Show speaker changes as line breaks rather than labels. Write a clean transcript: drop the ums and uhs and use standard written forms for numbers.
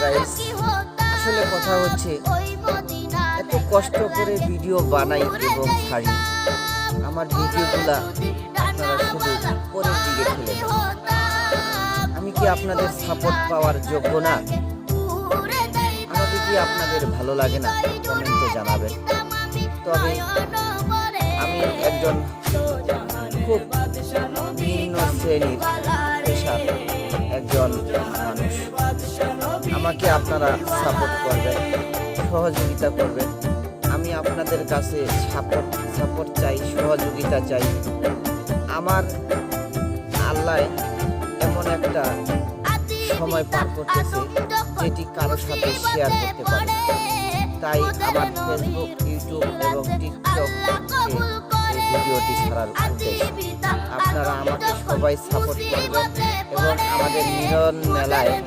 Guys, আসলে কথা হচ্ছে এত কষ্ট করে ভিডিও বানাই এবং ছাড়ি, আমার ভিডিওগুলা আপনারা শুধু পরের দিকে ফেলে দেন। আমি কি আপনাদের সাপোর্ট পাওয়ার যোগ্য না? আমাকে কি আপনাদের ভালো লাগে না? কমেন্টে জানাবেন। তবে আমি একজন খুব ভিন্ন শ্রেণীর পেশার একজন মানুষ। আমাকে আপনারা সাপোর্ট করবেন, সহযোগিতা করবেন। আমি আপনাদের কাছে সাপোর্ট চাই, সহযোগিতা চাই। আমার আল্লাহ এমন একটা সময় পার করতেছে যেটি কারোর সাথে শেয়ার করতে পারে। তাই আমার ফেসবুক, ইউটিউব এবং টিকটকে এই ভিডিওটি ছাড়ার উদ্দেশ্য। আপনারা আমাকে সবাই সাপোর্ট করবেন এবং আমাদের মিলন মেলায়